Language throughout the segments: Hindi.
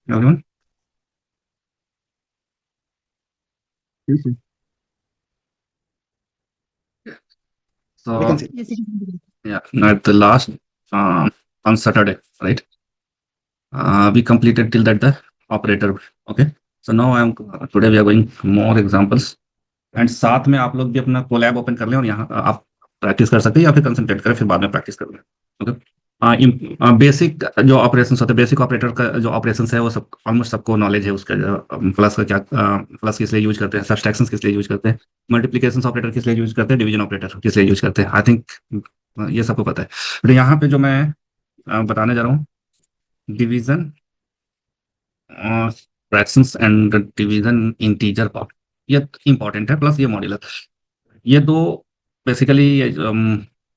everyone. Mhm. We can So see. Yes, it is. yeah, at the last on Saturday, right? We completed till that the operator. Okay. So now I am today we are going more examples and साथ में आप लोग भी अपना कोलैब ओपन कर लें और यहाँ आप प्रैक्टिस कर सकते हैं या फिर कंसंट्रेट करें फिर बाद में प्रैक्टिस कर लें। ओके। बेसिक जो ऑपरेशंस होते हैं, बेसिक ऑपरेटर का जो ऑपरेशंस है वो सब ऑलमोस्ट सबको नॉलेज है उसका। प्लस का क्या, प्लस किस लिए यूज करते हैं, सब्सट्रैक्शन किस लिए यूज करते हैं, मल्टीप्लिकेशन ऑपरेटर किस लिए यूज करते हैं, डिवीजन ऑपरेटर किस लिए यूज करते हैं। आई थिंक ये सबको पता है। तो यहाँ पे जो मैं बताने जा रहा हूँ, division fractions and division integer part, ये इंपॉर्टेंट है। प्लस ये मॉड्यूलर, ये दो बेसिकली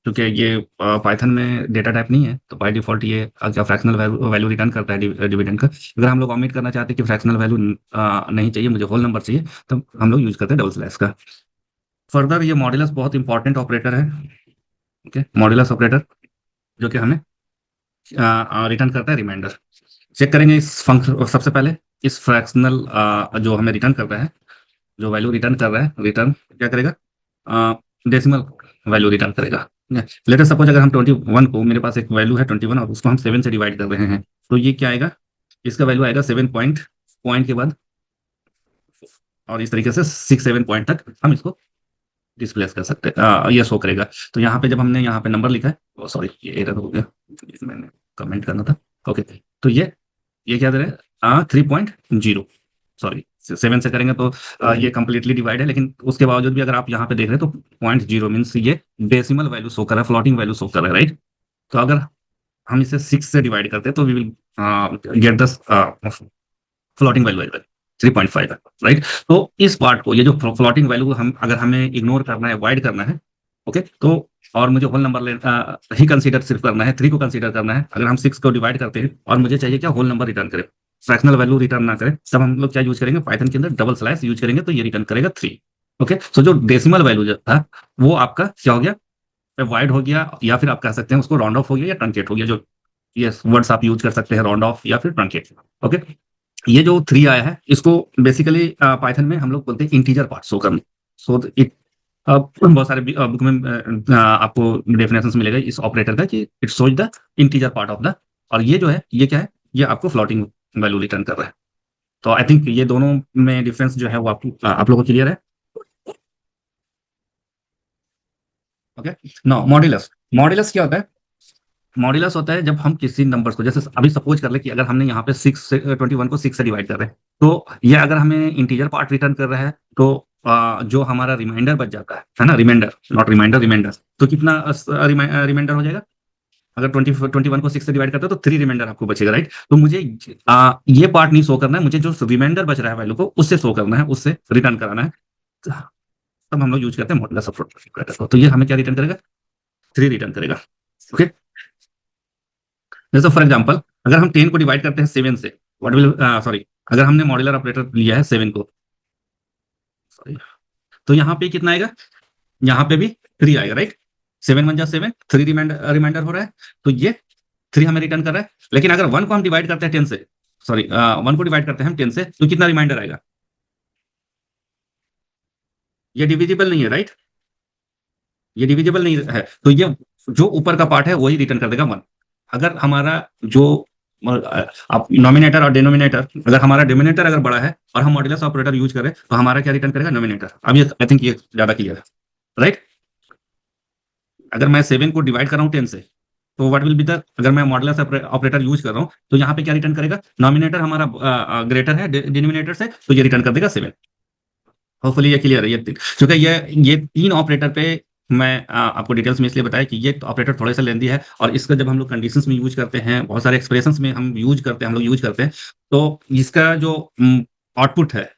क्योंकि ये पाइथन में डेटा टाइप नहीं है तो बाय डिफॉल्ट ये क्या फ्रैक्शनल वैल्यू रिटर्न करता है डिविडेंड का। अगर हम लोग ऑमिट करना चाहते हैं कि फ्रैक्शनल वैल्यू नहीं चाहिए, मुझे होल नंबर चाहिए, तो हम लोग यूज करते हैं डबल स्लैश का। फर्दर ये मॉड्यूलस बहुत इंपॉर्टेंट ऑपरेटर है। ओके, मॉड्यूलस ऑपरेटर जो कि हमें रिटर्न करता है रिमाइंडर। चेक करेंगे इस फंक्शन सबसे पहले, इस फ्रैक्शनल जो हमें रिटर्न कर रहा है, जो वैल्यू रिटर्न कर रहा है, रिटर्न क्या करेगा, डेसिमल वैल्यू रिटर्न करेगा। लेटर सपोज अगर हम 21 को, मेरे पास एक वैल्यू है 21 और उसको हम 7 से डिवाइड कर रहे हैं, तो ये क्या आएगा, इसका वैल्यू आएगा 7 पॉइंट, पॉइंट के बाद और इस तरीके से 6 7 पॉइंट तक हम इसको डिस्प्लेस कर सकते हैं, ये शो करेगा। तो यहाँ पे जब हमने यहाँ पे नंबर लिखा है, सॉरी ये एरर हो गया, मैंने कमेंट करना था। ओके, तो ये क्या दे रहा है, 3.0, सॉरी 7 से करेंगे तो ये कंप्लीटली डिवाइड है, लेकिन उसके बावजूद भी अगर आप यहाँ पे देख रहे हैं तो 0.0 मीन्स ये डेसिमल वैल्यू शो कर रहा है, फ्लोटिंग वैल्यू शो कर रहा है, राइट। तो अगर हम इसे 6 से डिवाइड करते हैं तो we will get the floating value 3.5, right. तो इस पार्ट को, ये जो फ्लोटिंग वैल्यू हम अगर हमें इग्नोर करना है, अवॉइड करना है, ओके, तो और मुझे होल नंबर ही कंसीडर सिर्फ करना है, 3 को कंसीडर करना है। अगर हम 6 को डिवाइड करते हैं और मुझे चाहिए क्या, होल नंबर रिटर्न करे, फ्रैक्शनल वैल्यू रिटर्न ना करे, तब हम लोग क्या यूज करेंगे, पाइथन के अंदर डबल स्लैश यूज करेंगे, तो ये रिटर्न करेगा 3। ओके, सो जो डेसिमल वैल्यू जो था वो आपका क्या हो गया, अवॉइड हो गया, या फिर आप कह सकते हैं उसको राउंड ऑफ हो गया या ट्रंकेट हो गया। जो ये वर्ड्स आप यूज कर सकते हैं, राउंड ऑफ या फिर ट्रंकेट। ओके, ये जो 3 आया है इसको बेसिकली पाइथन में हम लोग बोलते हैं इंटीजर पार्ट शो करना। सो इट, बहुत सारे बुक में आपको डेफिनेशन मिलेगा इस ऑपरेटर का कि it shows the integer part of the, और ये जो है ये क्या है, ये आपको फ्लोटिंग वैल्यू रिटर्न कर रहा है। तो आई थिंक ये दोनों में डिफरेंस जो है वो आप लोगों को क्लियर है। ओके, नो मॉड्यूलस, मॉड्यूलस क्या होता है, मॉड्यूलस होता है जब हम किसी नंबर को, जैसे अभी सपोज कर ले कि अगर हमने यहाँ पे 21 को 6 से डिवाइड कर रहे हैं, तो ये अगर हमें इंटीजर पार्ट रिटर्न कर रहा है तो जो हमारा रिमाइंडर बच जाता है ना, रिमाइंडर नॉट रिमाइंडर, रिमाइंडर, तो कितना रिमाइंडर हो जाएगा, अगर 21 को 6 से डिवाइड करते हो तो 3 रिमाइंडर आपको बचेगा, राइट। तो मुझे ये पार्ट नहीं शो करना है, मुझे जो रिमाइंडर बच रहा है वैल्यू को उससे शो करना है, उससे रिटर्न कराना है। तब हम लोग यूज करते हैं मॉडुलस ऑपरेटर को। तो ये हमें क्या रिटर्न करेगा, 3 रिटर्न करेगा। ओके, जैसे फॉर एग्जांपल अगर हम 10 को डिवाइड करते हैं 7 से, व्हाट विल, सॉरी, अगर हमने मॉड्यूलर ऑपरेटर लिया है 7 को, सॉरी, तो यहाँ पे कितना आएगा, यहाँ पे भी 3 आएगा, राइट। 7 1 जा 7, 3 रिमाइंडर हो रहा है, तो ये 3 हमें रिटर्न कर रहा है। लेकिन अगर 1 को हम डिवाइड करते हैं 10 से, सॉरी 1 को डिवाइड करते हैं हम 10 से, तो कितना रिमाइंडर आएगा, ये डिविजिबल नहीं है, राइट, ये डिविजिबल नहीं है, तो ये जो ऊपर का पार्ट है वही रिटर्न कर देगा 1। अगर हमारा जो आप नॉमिनेटर और डिनोमिनेटर, अगर हमारा डिनोमिनेटर अगर बड़ा है और हम मॉड्यूलस ऑपरेटर यूज करें तो हमारा क्या रिटर्न करेगा, नॉमिनेटर। अब ये आई थिंक ये ज्यादा क्लियर है, राइट। अगर मैं 7 को डिवाइड कर रहा हूँ 10 से, तो व्हाट विल बी द, अगर मैं मॉड्यूलस ऑपरेटर यूज कर रहा हूँ तो यहाँ पे क्या रिटर्न करेगा, नॉमिनेटर हमारा ग्रेटर है डिनोमिनेटर से, तो ये रिटर्न कर देगा 7। होपफुली ये क्लियर है। ये क्योंकि ये 3 ऑपरेटर पे मैं आपको डिटेल्स में इसलिए बताया कि ये ऑपरेटर थोड़ा सा लेंदी है, और इसका जब हम लोग कंडीशंस में यूज करते हैं, बहुत सारे एक्सप्रेशंस में हम यूज करते हैं, हम लोग यूज करते हैं, तो इसका जो आउटपुट है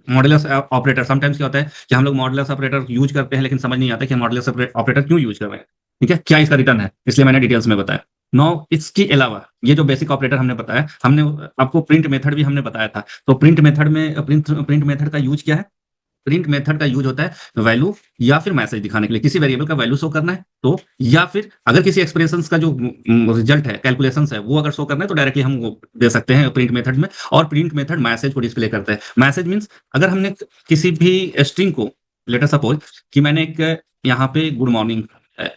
मॉड्यूलस ऑपरेटर, समटाइम्स क्या होता है कि हम लोग मॉड्यूलस ऑपरेटर यूज करते हैं लेकिन समझ नहीं आता कि मॉड्यूलस ऑपरेटर क्यों यूज कर रहे हैं, ठीक है, क्या इसका रिटर्न है, इसलिए मैंने डिटेल्स में बताया। नो, इसके अलावा ये जो बेसिक ऑपरेटर हमने बताया, हमने आपको प्रिंट मेथड भी हमने बताया था, तो प्रिंट मेथड में प्रिंट मेथड का यूज क्या है, प्रिंट मेथड का यूज होता है वैल्यू या फिर मैसेज दिखाने के लिए, किसी वेरिएबल का वैल्यू शो करना है तो, या फिर अगर किसी एक्सप्रेशंस का जो रिजल्ट है, कैलकुलेशंस है, वो अगर शो करना है तो डायरेक्टली हम वो दे सकते हैं प्रिंट मेथड में। और प्रिंट मेथड मैसेज को डिस्प्ले करता है। मैसेज मीन्स अगर हमने किसी भी स्ट्रिंग को, लेट अस सपोज कि मैंने एक यहाँ पे गुड मॉर्निंग है,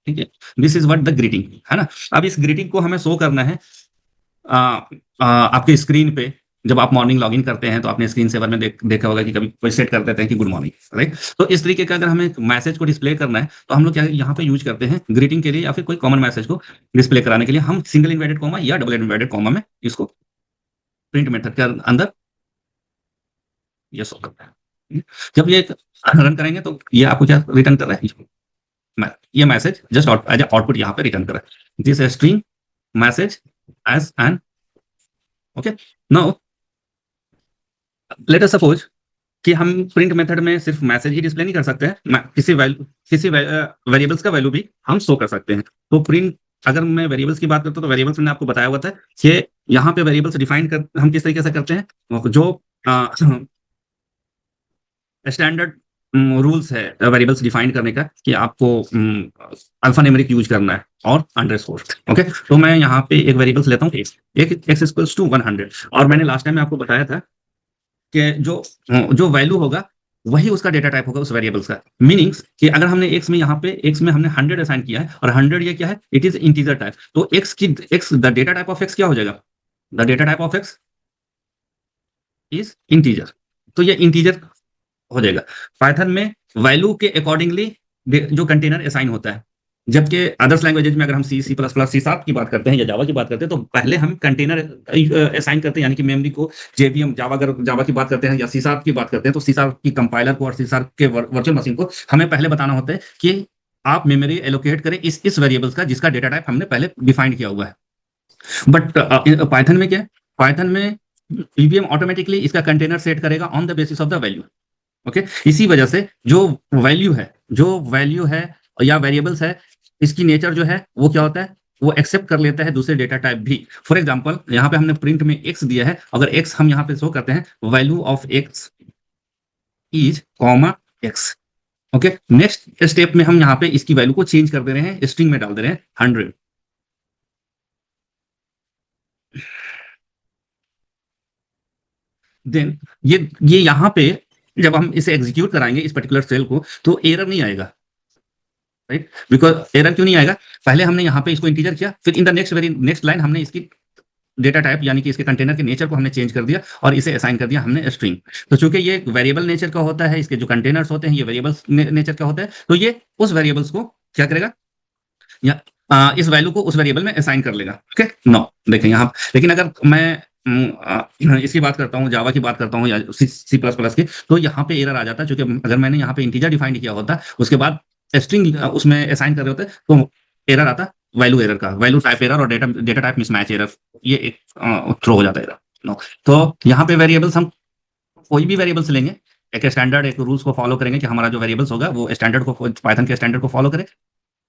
ठीक है, this is what the greeting है ना। अब इस ग्रीटिंग को हमें शो करना है आपके स्क्रीन पे। जब आप मॉर्निंग लॉगिन करते हैं तो आपने स्क्रीन सेवर में देखा होगा कि कभी कोई सेट कर देते हैं कि गुड मॉर्निंग, राइट। तो इस तरीके का अगर हमें मैसेज को डिस्प्ले करना है तो हम लोग क्या यहाँ पे यूज करते हैं ग्रीटिंग के लिए, या फिर कोई कॉमन मैसेज को डिस्प्ले कराने के लिए हम सिंगल इन्वर्टेड कॉमा या डबल इन्वर्टेड कॉमा में इसको प्रिंट मेथड के अंदर ये शो करता है। जब ये रन करेंगे तो ये आपको क्या रिटर्न कर रहा है, ये मैसेज जस्ट एज आउटपुट यहाँ पे रिटर्न कर रहा है, this string message as an, okay. Now let us suppose कि हम प्रिंट मेथड में सिर्फ मैसेज ही डिस्प्ले नहीं कर सकते हैं, किसी वेरिएबल्स का वैल्यू भी हम शो कर सकते हैं। तो प्रिंट, अगर मैं वेरिएबल्स की बात करता हूँ तो वेरिएबल्स मैंने आपको बताया हुआ था कि यहाँ पे वेरिएबल्स डिफाइन कर हम किस तरीके से करते हैं, जो स्टैंडर्ड रूल्स है वेरिएबल्स डिफाइन करने का कि आपको अल्फा न्यूमेरिक यूज करना है और अंडरस्कोर, ओके। तो मैं यहाँ पे एक वेरिएबल्स लेता हूँ x इक्वल्स टू 100, और मैंने लास्ट टाइम में आपको बताया था कि जो वैल्यू होगा वही उसका डेटा टाइप होगा उस वेरिएबल्स का। मीनिंग्स कि अगर हमने x में यहाँ पे x में हमने 100 असाइन किया है और 100 ये क्या है, इट इज इंटीजर टाइप, तो x the data type of x क्या हो जाएगा, the data type of x is integer, तो ये इंटीजर हो जाएगा। पाइथन में वैल्यू के अकॉर्डिंगली जो कंटेनर असाइन होता है, जबकि अदर्स लैंग्वेजेज में अगर हम सी प्लस प्लस सी की बात करते हैं या जावा की बात करते हैं तो पहले हम कंटेनर असाइन करते हैं, यानी कि मेमोरी को जेवीएम जावा, अगर जावा की बात करते हैं या सी की बात करते हैं तो सी की कंपाइलर को और सी के वर्चुअल मशीन को हमें पहले बताना होता है कि आप मेमोरी एलोकेट करें इस वेरिएबल्स का जिसका डेटा टाइप हमने पहले डिफाइन किया हुआ है। बट पाइथन में क्या है, पाइथन में ईवीएम ऑटोमेटिकली इसका कंटेनर सेट करेगा on the basis of the value, okay. इसी वजह से जो वैल्यू है या वेरिएबल्स है, इसकी नेचर जो है वो क्या होता है, वो एक्सेप्ट कर लेता है दूसरे डेटा टाइप भी। फॉर एग्जांपल यहाँ पे हमने प्रिंट में x दिया है, अगर x हम यहाँ पे शो करते हैं value of x is comma x, okay. Next step में हम यहाँ पे इसकी वैल्यू को चेंज कर दे रहे हैं, स्ट्रिंग में डाल दे रहे हैं 100। देन ये यहाँ पे जब हम इसे एग्जीक्यूट कराएंगे इस पर्टिकुलर सेल को तो एरर नहीं आएगा, राइट। बिकॉज एरर क्यों नहीं आएगा, पहले हमने यहाँ पे इसको इंटीजर किया, फिर इन द नेक्स्ट लाइन हमने इसकी डेटा टाइप यानी कि इसके कंटेनर के नेचर को हमने चेंज कर दिया और इसे असाइन कर दिया हमने स्ट्रिंग। तो चूंकि ये वेरिएबल नेचर का होता है, इसके जो कंटेनर्स होते हैं ये वेरिएबल्स नेचर का होता है, तो ये उस वेरिएबल्स को क्या करेगा, या इस वैल्यू को उस वेरिएबल में असाइन कर लेगा, ओके। नो देखें यहाँ, लेकिन अगर मैं इसकी बात करता हूँ, जावा की बात करता हूँ या सी प्लस प्लस की, तो यहाँ पे एरर आ जाता है, क्योंकि अगर मैंने यहाँ पे इंटीजर डिफाइन किया होता उसके बाद स्ट्रिंग उसमें असाइन कर रहे होते तो एरर आता, वैल्यू एरर का, वैल्यू टाइप एरर और डेटा टाइप मिसमैच एरर, ये एक थ्रो हो जाता है एरर। नो, तो यहाँ पे वेरिएबल्स हम कोई भी वेरिएबल्स लेंगे, एक स्टैंडर्ड एक रूल्स को फॉलो करेंगे कि हमारा जो वेरिएबल्स होगा वो स्टैंडर्ड को, पाइथन के स्टैंडर्ड को फॉलो करे,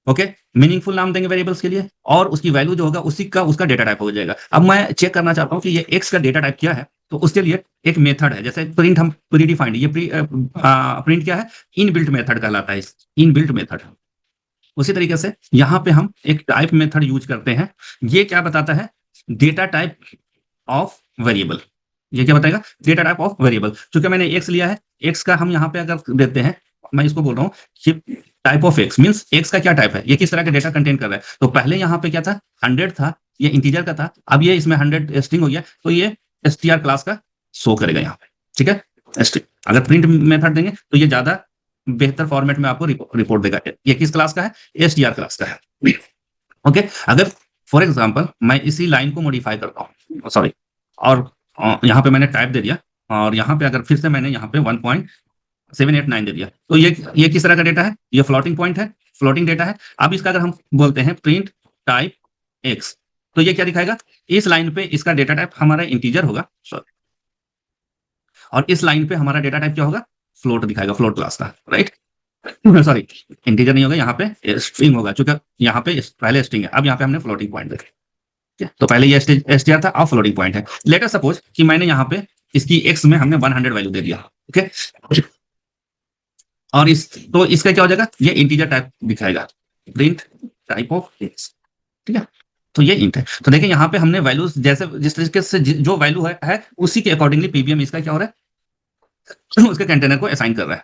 ओके। मीनिंगफुल नाम देंगे वेरिएबल्स के लिए और उसकी वैल्यू जो होगा उसका डेटा टाइप हो जाएगा। अब मैं चेक करना चाहता हूँ कि ये x का डेटा टाइप क्या है, तो उसके लिए एक मेथड है, जैसे प्रिंट हम प्रीडिफाइंड, ये प्रिंट क्या है, इनबिल्ट मेथड कहलाता है, इनबिल्ट मेथड। उसी तरीके से यहाँ पे हम एक टाइप मेथड यूज करते हैं, ये क्या बताता है, डेटा टाइप ऑफ वेरिएबल। ये क्या बताएगा, डेटा टाइप ऑफ वेरिएबल। क्योंकि मैंने x लिया है, x का हम यहाँ पे अगर देते हैं, मैं इसको बोल रहा हूँ कि type of x means x का क्या टाइप है, ये किस तरह का डेटा कंटेन कर रहा है। तो पहले यहाँ पे क्या था, 100 था, ये इंटीजर का था, अब ये इसमें 100 स्ट्रिंग हो गया, तो ये str क्लास का शो करेगा यहाँ पे, ठीक है। अगर प्रिंट मेथड देंगे तो ये ज्यादा बेहतर फॉर्मेट में आपको रिपोर्ट देगा। ये किस क्लास का है, str क्लास का है, ओके। अगर फॉर एग्जाम्पल मैं इसी लाइन को मॉडिफाई करता हूँ, सॉरी, और यहाँ पे मैंने टाइप दे दिया और यहाँ पे अगर फिर से मैंने यहाँ पे 1.789 दे दिया, तो ये किस तरह का डेटा है, ये फ्लोटिंग पॉइंट है, फ्लोटिंग डेटा है। अब इसका अगर हम बोलते हैं प्रिंट टाइप x, तो ये क्या दिखाएगा, इस लाइन पे इसका डेटा टाइप हमारा इंटीजर होगा, सॉरी, और इस लाइन पे हमारा डेटा टाइप क्या होगा, फ्लोट दिखाएगा, फ्लोट क्लास का, राइट। सॉरी, इंटीजर नहीं होगा, यहाँ पे स्ट्रिंग होगा, चूंकि यहाँ पे पहले स्ट्रिंग है, अब यहाँ पे हमने फ्लोटिंग पॉइंट देखा, तो पहले ये str था, अब फ्लोटिंग पॉइंट है। लेट अस सपोज कि मैंने यहाँ पे इसकी x में हमने 100 वैल्यू दे दिया, ओके। और तो इसका क्या हो जाएगा, ये इंटीजर टाइप दिखाएगा, प्रिंट टाइप ऑफ टेक्स्ट, ठीक है। तो ये इंट है। तो देखिए यहाँ पे हमने वैल्यूज जैसे जिस तरीके से जो वैल्यू है उसी के अकॉर्डिंगली पीबीएम इसका क्या हो रहा है उसके कंटेनर को असाइन कर रहा है।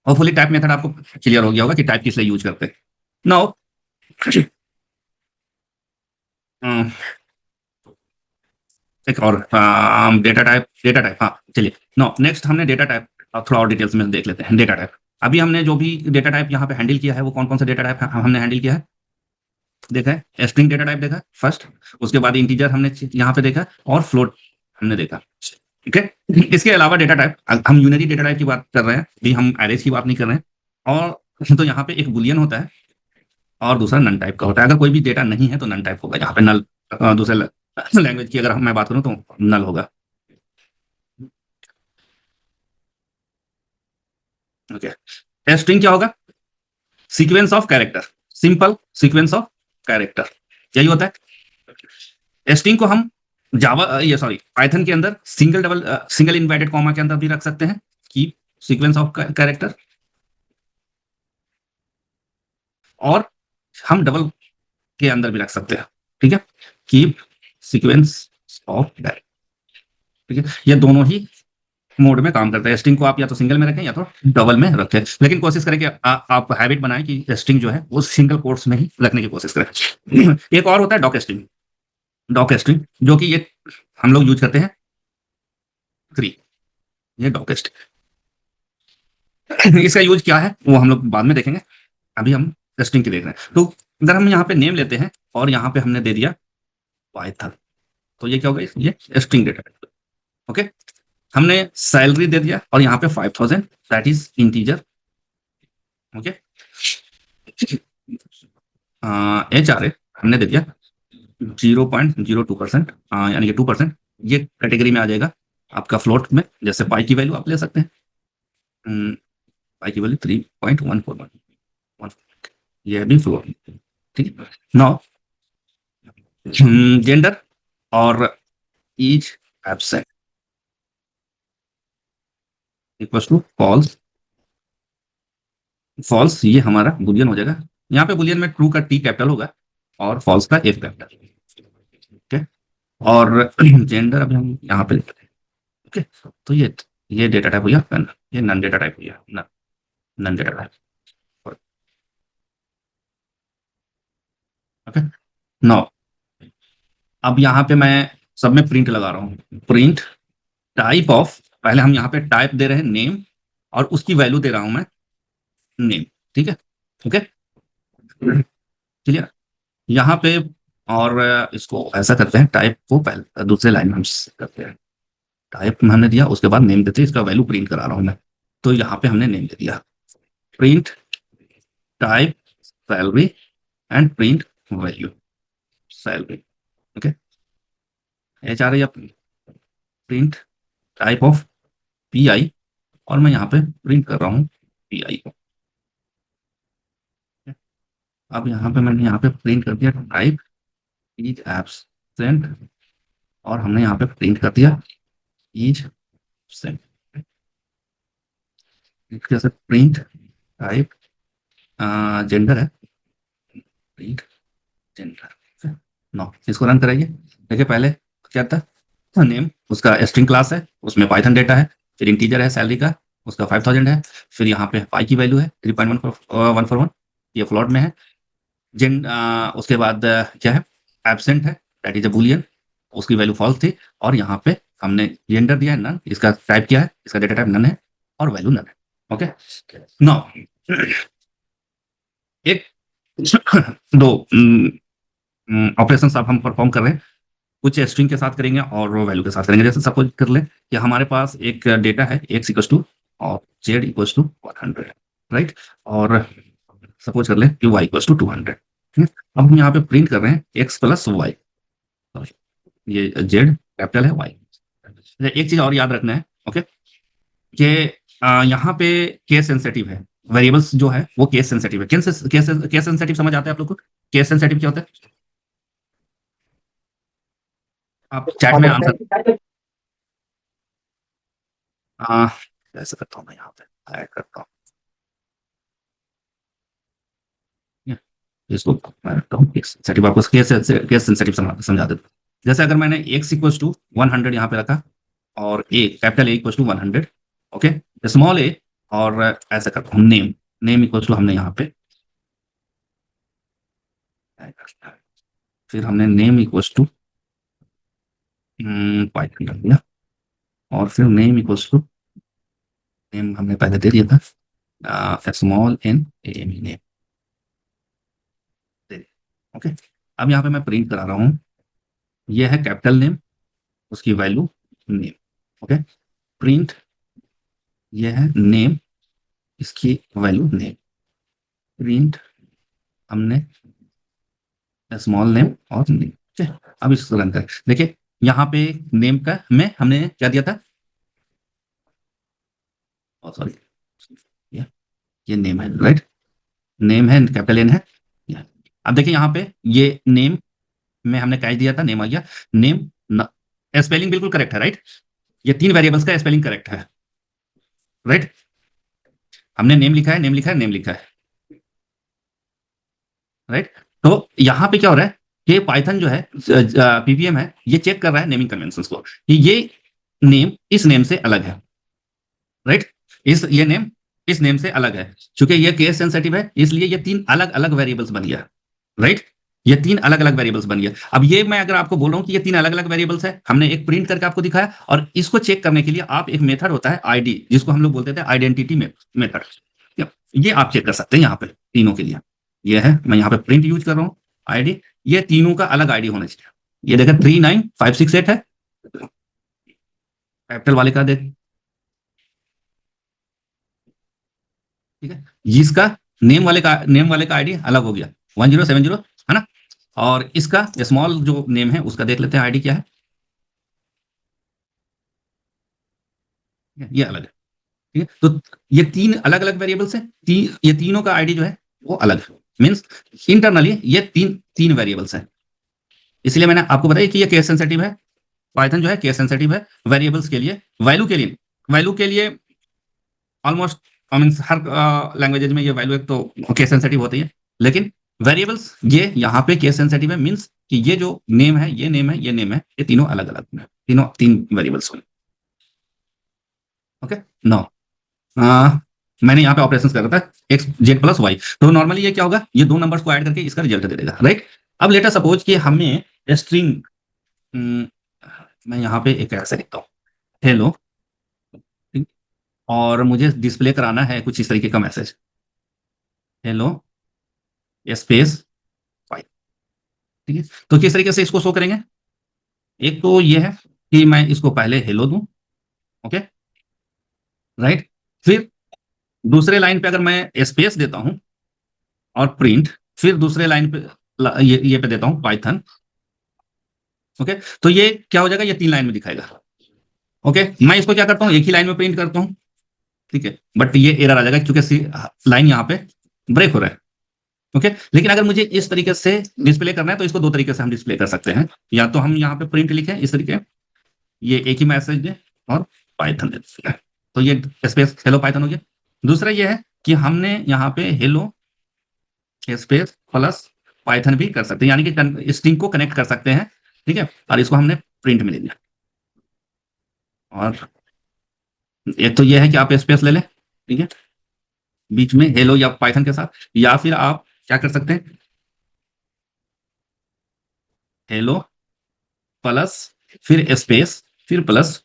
और फुली टाइप मेथड आपको क्लियर हो गया होगा कि टाइप किस लिए यूज करते हैं। नाउ एक और डेटा टाइप हाँ चलिए। नो नेक्स्ट हमने डेटा टाइप थोड़ा और डिटेल्स में देख लेते हैं। डेटा टाइप अभी हमने जो भी डेटा टाइप यहाँ पे हैंडल किया है वो कौन कौन सा डेटा टाइप हमने हैंडल किया है, देखा है स्ट्रिंग डेटा टाइप देखा फर्स्ट, उसके बाद इंटीजर हमने यहाँ पे देखा और फ्लोट हमने देखा, ठीक है। इसके अलावा डेटा टाइप हम यूनरी डेटा टाइप की बात कर रहे हैं, भी हम एरेज की बात नहीं कर रहे हैं। और तो यहाँ पे एक बुलियन होता है और दूसरा नन टाइप का होता है। अगर कोई भी डेटा नहीं है तो नन टाइप होगा, यहाँ पे नल दूसरे लैंग्वेज की अगर मैं बात करूँ तो नल होगा, ओके। स्ट्रिंग क्या होगा, sequence of character, simple sequence of character, यही होता है। स्ट्रिंग को हम जावा ये सॉरी पाइथन के अंदर सिंगल इन्वर्टेड कॉमा के अंदर भी रख सकते हैं कि सीक्वेंस ऑफ कैरेक्टर, और हम डबल के अंदर भी रख सकते हैं, ठीक है, कीप सीक्वेंस ऑफ कैरेक्टर, ठीक है। ये दोनों ही मोड में काम करता है। स्ट्रिंग को आप या तो सिंगल में रखें या तो डबल में रखें, लेकिन कोशिश करें कि आप हैबिट बनाएं कि स्ट्रिंग जो है वो सिंगल कोट्स में ही रखने की कोशिश करें। एक और होता है डॉक स्ट्रिंग, डॉक स्ट्रिंग जो कि ये हम लोग यूज करते हैं थ्री, ये डॉक स्ट्रिंग। इसका यूज क्या है वो हम लोग बाद में देखेंगे, अभी हम स्ट्रिंग की देख रहे हैं। तो अगर हम यहाँ पे नेम लेते हैं और यहाँ पे हमने दे दिया पाइथन, तो ये क्या होगा, ये स्ट्रिंग डेटा, ओके। हमने सैलरी दे दिया और यहाँ पे 5000 that is integer, okay. H R A हमने दे दिया 0.02%, यानी कि 2%, ये कैटेगरी में आ जाएगा आपका फ्लोट में। जैसे पाई की वैल्यू आप ले सकते हैं, पाई की वैल्यू 3.141, ये भी फ्लोट, ठीक है। नाउ जेंडर और is absent equals to false, false ये हमारा बुलियन हो जाएगा। यहाँ पे बुलियन में ट्रू का टी कैपिटल होगा और फॉल्स का एफ कैपिटल, ठीक है। और जेंडर अभी हम यहाँ पे लिखते हैं, ओके। तो ये डेटा टाइप हो गया नन, ये नन डेटा टाइप हो गया none, none data type, okay. Now अब यहाँ पे मैं सब में प्रिंट लगा रहा हूँ, प्रिंट टाइप ऑफ, पहले हम यहाँ पे टाइप दे रहे हैं नेम और उसकी वैल्यू दे रहा हूँ मैं नेम, ठीक है, ओके क्लियर। यहाँ पे और इसको ऐसा करते हैं, टाइप को पहले दूसरे लाइन में हम करते हैं, टाइप हमने दिया उसके बाद नेम देते हैं, इसका वैल्यू प्रिंट करा रहा हूँ मैं। तो यहाँ पे हमने नेम दे दिया, print type salary and print value salary, okay. H R या print type of P I, और मैं यहाँ पे प्रिंट कर रहा हूँ पी आई को। अब यहाँ पे मैंने यहाँ पे प्रिंट कर दिया टाइप इज एब्सेंट, और हमने यहाँ पे प्रिंट कर दिया इज एब्सेंट, जैसे प्रिंट टाइप जेंडर है, प्रिंट जेंडर, नो इसको रन कराइए। देखिए पहले क्या था, नेम उसका स्ट्रिंग क्लास है, उसमें पाइथन डेटा है, फिर इंटीजर है सैलरी का, उसका 5000 है, फिर यहाँ पे पाई की वैल्यू है 3.141, ये फ्लोट में है। उसके बाद क्या है, एब्सेंट है दैट इज अ बुलियन, उसकी वैल्यू फॉल्स थी, और यहाँ पे हमने जेंडर दिया है नन, इसका टाइप क्या है, इसका डेटा टाइप नन है और वैल्यू नन है, ओके। नाउ एक दो ऑपरेशन आप हम परफॉर्म कर रहे हैं, कुछ स्ट्रिंग के साथ करेंगे और वैल्यू के साथ करेंगे। जैसे सपोज कर लें कि हमारे पास एक डेटा है एक्स इक्वल्स टू और जेड इक्वल्स टू 100, राइट, और सपोज कर लें कि वाई इक्वल्स टू 200, अब हम यहाँ पे प्रिंट कर रहे हैं एक्स प्लस वाई, ये जेड कैपिटल है, वाई। एक चीज और याद रखना है, ओके, कि यहाँ पे केस सेंसिटिव है, वेरिएबल्स जो है वो केस सेंसिटिव है। केस सेंसिटिव समझ आता है आप लोग को, केस सेंसिटिव क्या होता है, आप चैट में आंसर आ, ऐसा करता हूँ मैं यहाँ पे ऐड करता हूँ, इसको मैं रखता हूँ केस सेंसिटिव, आपको केस सेंसिटिव समझा देता हूँ। जैसे अगर मैंने x इक्वल टू 100 यहाँ पे रखा और a capital A equal to 100, okay, small a, और ऐसा करता हूँ नेम इक्वल टू हमने यहाँ पे, फिर हमने नेम इक्वल टू पाइथन रख दिया, और फिर नेम इक्वल टू नेम हमने पहले दे दिया था small n a name, okay. अब यहाँ पे मैं प्रिंट करा रहा हूँ, ये है कैपिटल नेम, उसकी वैल्यू नेम, ओके। प्रिंट ये है नेम, इसकी वैल्यू नेम, प्रिंट हमने स्मॉल नेम और नेम, ठीक है। अब इसको रन करें, देखिए यहाँ पे नेम का में हमने क्या दिया था, सॉरी, ये नेम है, राइट, नेम है, कैपिटल एन है। अब देखिए यहाँ पे ये नेम में हमने क्या दिया था, नेम आ गया, नेम स्पेलिंग बिल्कुल करेक्ट है, राइट, ये 3 वेरिएबल्स का स्पेलिंग करेक्ट है, राइट। हमने नेम लिखा है, नेम लिखा है, नेम लिखा है, राइट। तो यहाँ पे क्या हो रहा है कि पाइथन जो है पीपीएम है, ये चेक कर रहा है नेमिंग कन्वेंशंस को कि ये नेम इस नेम से अलग है, राइट, ये नेम इस नेम से अलग है। चूंकि ये केस सेंसिटिव है, इसलिए ये 3 अलग अलग वेरिएबल्स बन गया, राइट, ये 3 अलग अलग वेरिएबल्स बन गया। अब ये मैं अगर आपको बोल रहा हूं कि ये 3 अलग अलग वेरिएबल्स है, हमने एक प्रिंट करके आपको दिखाया, और इसको चेक करने के लिए आप एक मेथड होता है आईडी, जिसको हम लोग बोलते थे आइडेंटिटी मेथड, ये आप चेक कर सकते हैं यहाँ पे तीनों के लिए। ये है, मैं यहाँ पे प्रिंट यूज कर रहा हूँ आईडी, ये तीनों का अलग आईडी होना चाहिए। ये देखा 39568 है, कैपिटल वाले का देख, ठीक है, इसका नेम वाले का आईडी अलग हो गया 1070, है ना, और इसका स्मॉल जो नेम है उसका देख लेते हैं आईडी क्या है, ये अलग है, ठीक है। तो ये 3 अलग अलग वेरिएबल्स हैं, ये तीनों का आईडी जो है वो अलग है, मीन्स इंटरनली ये तीन वेरिएबल्स हैं। इसलिए मैंने आपको बताया कि ये केस सेंसिटिव है, पाइथन जो है केस सेंसिटिव है वेरिएबल्स के लिए, वैल्यू के लिए ऑलमोस्ट मीन्स हर लैंग्वेजेज में ये वैल्यू एक तो केस सेंसिटिव होती है, लेकिन वेरिएबल्स ये यहाँ पे केस सेंसिटिव है, मीन्स कि ये जो नेम है, ये नेम है, ये नेम है, ये तीनों अलग अलग है, तीनों 3 वेरिएबल्स होंगे, ओके। नो, मैंने यहाँ पे ऑपरेशन कर रहा था एक्स जेड प्लस वाई, तो नॉर्मली ये क्या होगा, ये 2 नंबर्स को ऐड करके इसका रिजल्ट दे देगा, राइट। अब लेटर सपोज कि हमें स्ट्रिंग, मैं यहाँ पे एक ऐसे लिखता हूँ हेलो, और मुझे डिस्प्ले कराना है कुछ इस तरीके का मैसेज, हेलो स्पेस फाइव, ठीक है। तो किस तरीके से इसको शो करेंगे, एक तो ये है कि मैं इसको पहले हेलो दूं, ओके, राइट, फिर दूसरे लाइन पे अगर मैं स्पेस देता हूं और प्रिंट, फिर दूसरे लाइन पे ये पे देता हूं पाइथन, ओके, तो ये क्या हो जाएगा, ये 3 लाइन में दिखाएगा, ओके। मैं इसको क्या करता हूं, एक ही लाइन में प्रिंट करता हूं, ठीक है, बट ये एरर आ जाएगा क्योंकि लाइन यहाँ पे ब्रेक हो रहा है, ओके। लेकिन अगर मुझे इस तरीके से डिस्प्ले करना है तो इसको 2 तरीके से हम डिस्प्ले कर सकते हैं, या तो हम यहाँ पे प्रिंट लिखें इस तरीके, ये एक ही मैसेज दें और पाइथन दे दें, तो ये स्पेस हेलो पाइथन हो गया। दूसरा ये है कि हमने यहाँ पे हेलो स्पेस प्लस पाइथन भी कर सकते हैं, यानी कि स्ट्रिंग को कनेक्ट कर सकते हैं, ठीक है, और इसको हमने प्रिंट में ले लिया। और एक तो ये है कि आप स्पेस ले लें, ठीक है, बीच में हेलो या पाइथन के साथ, या फिर आप क्या कर सकते हैं, हेलो प्लस फिर स्पेस फिर प्लस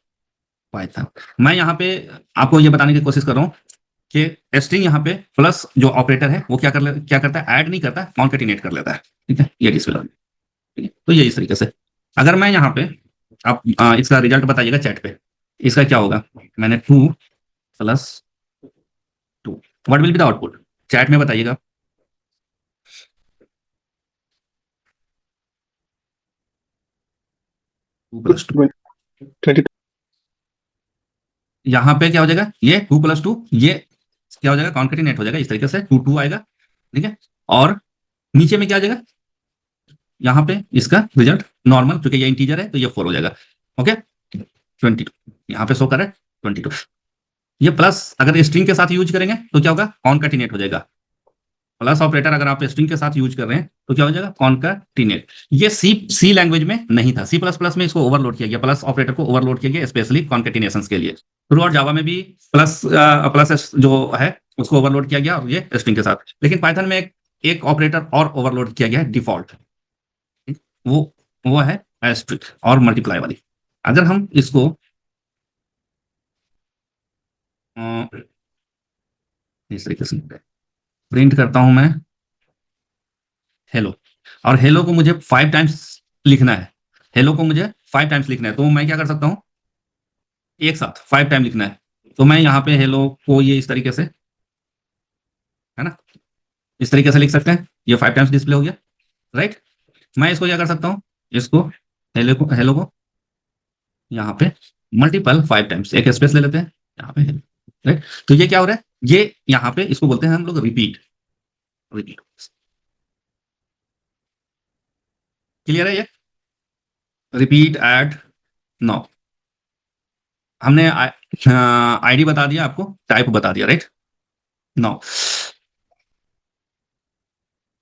पाइथन। मैं यहाँ पे आपको ये बताने की कोशिश कर रहा हूँ कि स्ट्रिंग यहाँ पे प्लस जो ऑपरेटर है वो क्या करता है, ऐड नहीं करता, कॉन्केटिनेट कर लेता है, ठीक है, ये डिस्प्ले, ठीक है। तो ये इस तरीके से, अगर मैं यहाँ पे आप इसका रिजल्ट बताइएगा चैट पे, इसका क्या होगा, मैंने 2 plus 2, what will be the output, chat में बताइएगा। 2 प्लस 2, 22 यहाँ पे क्या हो जाएगा, ये 2 प्लस 2, ये क्या हो जाएगा, कॉन्केटिनेट हो जाएगा इस तरीके से, 2 2 आएगा, ठीक है। और नीचे में क्या आ जाएगा, यहाँ पे इसका रिजल्ट नॉर्मल, क्योंकि ये इंटीजर है तो ये 4 हो जाएगा, ओके। 22 यहाँ पे शो कर रहा है 22, ये प्लस अगर स्ट्रिंग के साथ यूज करेंगे तो क्या होगा, कॉन्केटिनेट हो जाएगा, प्लस ऑपरेटर अगर आप स्ट्रिंग के साथ यूज कर रहे हैं तो क्या हो जाएगा, कॉन्काटिनेट। ये सी लैंग्वेज में नहीं था, सी प्लस प्लस में इसको ओवरलोड किया गया, प्लस ऑपरेटर को ओवरलोड किया गया स्पेशली कॉन्केटिनेशन के लिए। थ्रू और जावा में भी प्लस प्लस जो है उसको ओवरलोड किया गया और ये स्ट्रिंग के साथ। लेकिन पाइथन में एक ऑपरेटर और ओवरलोड किया गया है डिफॉल्ट, वो वो है एस्ट्रिक और मल्टीप्लाई वाली। अगर हम इसको इस तरीके से प्रिंट करता हूं मैं हेलो, और हेलो को मुझे 5 टाइम्स लिखना है, हेलो को मुझे 5 टाइम्स लिखना है, तो मैं क्या कर सकता हूँ, एक साथ 5 टाइम लिखना है, तो मैं यहाँ पे हेलो को ये इस तरीके से, है ना, इस तरीके से लिख सकते हैं, ये 5 टाइम्स डिस्प्ले हो गया, राइट। मैं इसको क्या कर सकता हूँ, इसको हेलो को यहाँ पे मल्टीपल 5 टाइम्स, एक स्पेस ले लेते हैं यहाँ पे, राइट। तो ये क्या हो रहा है, ये यहाँ पे इसको बोलते हैं हम लोग रिपीट, रिपीट। क्लियर है ये, रिपीट एड नाउ। हमने आईडी बता दिया, आपको टाइप बता दिया, right. Now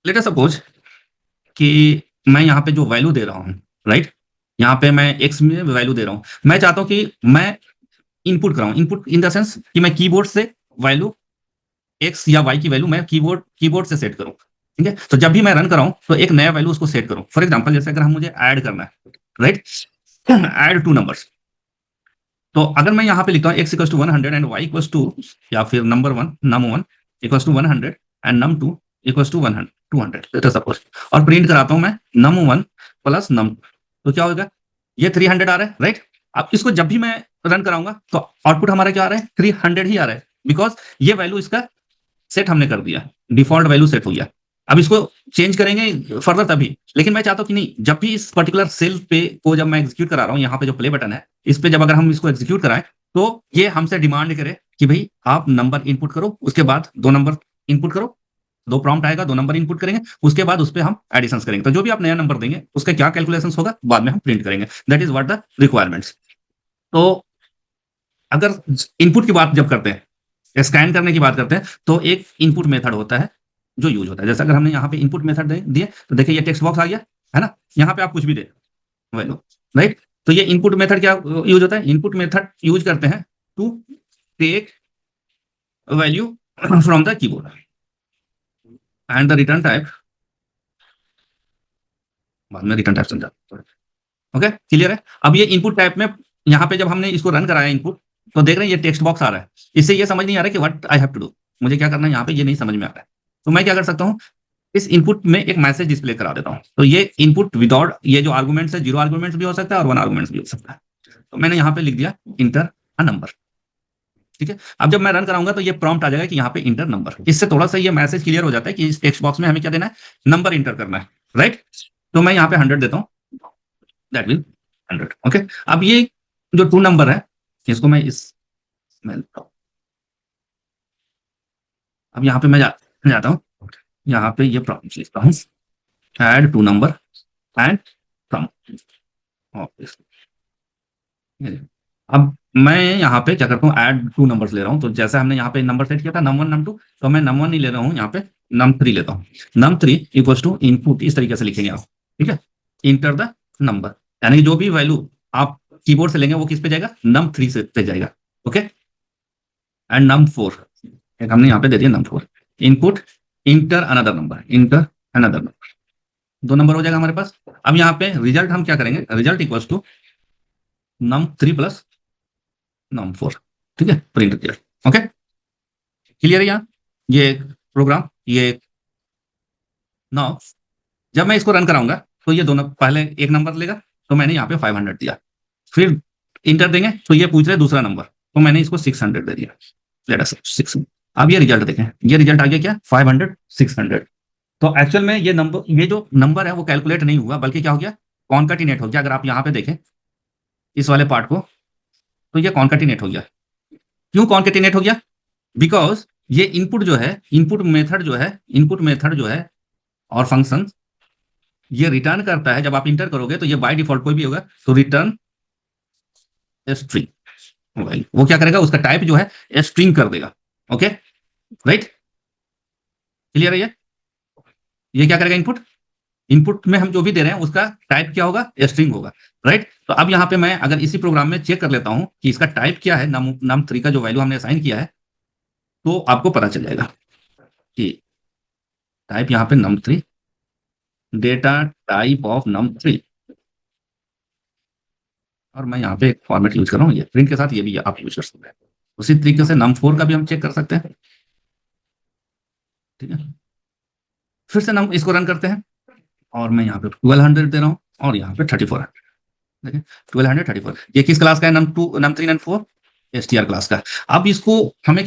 let us suppose कि मैं यहाँ पे जो वैल्यू दे रहा हूँ, राइट, यहाँ पे मैं एक्स में वैल्यू दे रहा हूँ, मैं चाहता हूँ कि मैं इनपुट कराऊं, इनपुट इन द सेंस कि मैं कीबोर्ड से वैल्यू एक्स या वाई की वैल्यू मैं कीबोर्ड कीबोर्ड से सेट करूं, ठीक है। तो जब भी मैं रन कराऊं तो एक नया वैल्यू उसको सेट करूं। फॉर एग्जांपल जैसे अगर हम मुझे ऐड करना है, राइट, ऐड 2 नंबर्स, तो अगर मैं यहाँ पे लिखता हूँ X equal to 100 and Y equal to, या फिर number one num one equal to 100 and num two equal to 100 200 suppose, और प्रिंट कराता हूँ मैं नम वन प्लस नम, तो क्या होगा, ये 300 आ रहा है, राइट। अब इसको जब भी मैं रन कराऊंगा तो आउटपुट हमारा क्या आ रहा है, 300 ही आ रहा है, बिकॉज ये वैल्यू इसका सेट हमने कर दिया, डिफॉल्ट वैल्यू सेट हो गया। अब इसको चेंज करेंगे फर्दर तभी, लेकिन मैं चाहता हूं कि नहीं, जब भी इस पर्टिकुलर सेल पे को जब मैं एग्जीक्यूट करा रहा हूं, यहाँ पे जो प्ले बटन है इस पे जब अगर हम इसको एग्जीक्यूट कराएं तो ये हमसे डिमांड करे कि भाई आप नंबर इनपुट करो, उसके बाद 2 नंबर इनपुट करो, 2 प्रॉम्प्ट आएगा, 2 नंबर इनपुट करेंगे, उसके बाद उस पर हम एडिशन करेंगे, तो जो भी आप नया नंबर देंगे उसका क्या कैलकुलेशन होगा बाद में हम प्रिंट करेंगे। That is what the requirements. तो अगर इनपुट की बात जब करते हैं, स्कैन करने की बात करते हैं, तो एक इनपुट मेथड होता है जो यूज होता है। जैसे अगर हमने यहाँ पे इनपुट मेथड दिए तो देखिए ये टेक्स्ट बॉक्स आ गया, है ना, यहाँ पे आप कुछ भी दे वैल्यू, राइट। तो ये इनपुट मेथड क्या यूज होता है, इनपुट मेथड यूज करते हैं to take value from the keyboard and the return type, बाद में रिटर्न टाइप समझा, ओके क्लियर है। अब ये इनपुट टाइप में यहाँ पे जब हमने इसको रन कराया इनपुट, तो देख रहे हैं ये टेक्स्ट बॉक्स आ रहा है, इससे ये समझ नहीं आ रहा है कि what I have to do, मुझे क्या करना है यहाँ पे, ये नहीं समझ में आ रहा है। तो मैं क्या कर सकता हूँ, इस इनपुट में एक मैसेज डिस्प्ले करा देता हूँ। तो ये इनपुट विदाउट ये जो आर्गुमेंट्स है, 0 आर्गुमेंट्स भी हो सकता है और 1 आर्गुमेंट्स भी हो सकता है। तो मैंने यहाँ पे लिख दिया इंटर अ नंबर, ठीक है। अब जब मैं रन कराऊंगा तो ये प्रॉम्प्ट आ जाएगा कि यहाँ पे इंटर नंबर, इससे थोड़ा सा ये मैसेज क्लियर हो जाता है कि इस टेक्स्ट बॉक्स में हमें क्या देना है, नंबर इंटर करना है, राइट। तो मैं यहाँ पे 100 देता हूँ, दैट विल 100, ओके। अब ये जो 2 नंबर है इसको मैं इस मैं अब यहाँ पे मैं जाता हूँ, यहाँ पे ये प्रॉब्लम लिखता हूँ, add 2 number and from office. अब मैं यहाँ पे क्या करता हूँ, ऐड 2 नंबर्स ले रहा हूँ, तो जैसे हमने यहाँ पे नंबर सेट किया था नम वन नम टू, तो मैं नम वन नहीं ले रहा हूँ, यहाँ पे num3 लेता हूँ। num3 इक्वल्स टू इनपुट, इस तरीके से लिखेंगे आप, ठीक है, इंटर द नंबर, यानी कि जो भी वैल्यू आप कीबोर्ड से लेंगे वो किस पे जाएगा, num3 से पे जाएगा, ओके। एंड num4, एक हमने यहाँ पे दे दिया num4, input inter another number, inter another number, 2 number हो जाएगा हमारे पास। अब यहाँ पे रिजल्ट हम क्या करेंगे, result equals to num3 plus num4, ठीक है, प्रिंट किया, ओके क्लियर है। यहाँ ये प्रोग्राम ये नाउ जब मैं इसको रन कराऊंगा तो ये दोनों पहले एक नंबर लेगा, तो मैंने यहाँ पे 500 दिया, फिर इंटर देंगे तो ये पूछ रहे दूसरा नंबर, तो मैंने इसको 600 दे दिया, लेट अस 6। अब ये रिजल्ट देखें, ये रिजल्ट आ गया क्या, 500 600। तो एक्चुअल में ये नंबर, ये जो नंबर है वो कैलकुलेट नहीं हुआ, बल्कि क्या हो गया, कॉन्काटिनेट हो गया। अगर आप यहाँ पे देखें इस वाले पार्ट को, तो ये कॉन्काटिनेट हो गया। क्यों कॉन्केटिनेट हो गया, बिकॉज ये इनपुट जो है, इनपुट मेथड जो है, इनपुट मेथड जो है और फंक्शन ये रिटर्न करता है, जब आप इंटर करोगे तो ये बाय डिफॉल्ट कोई भी होगा तो रिटर्न स्ट्रिंग, वो क्या करेगा, उसका टाइप जो है स्ट्रिंग कर देगा, ओके राइट, क्लियर है ये। ये क्या करेगा इनपुट, इनपुट में हम जो भी दे रहे हैं उसका टाइप क्या होगा, स्ट्रिंग होगा, राइट। तो अब यहाँ पे मैं अगर इसी प्रोग्राम में चेक कर लेता हूँ कि इसका टाइप क्या है, num3 का जो वैल्यू हमने असाइन किया है, तो आपको पता चल जाएगा कि टाइप यहाँ पे num3, data type of num3, और मैं यहाँ पे एक फॉर्मेट यूज कर रहा हूँ, ये प्रिंट के साथ ये भी आप यूज कर सकते हैं। उसी तरीके से num4 का भी हम चेक कर सकते हैं, ठीक है। फिर से नम इसको रन करते हैं, और मैं यहाँ पे 1200 दे रहा हूँ, और यहाँ पे 3400, देखिए 1234। ये किस क्लास का है, num2 num3 num4 str class का। अब इसको हमें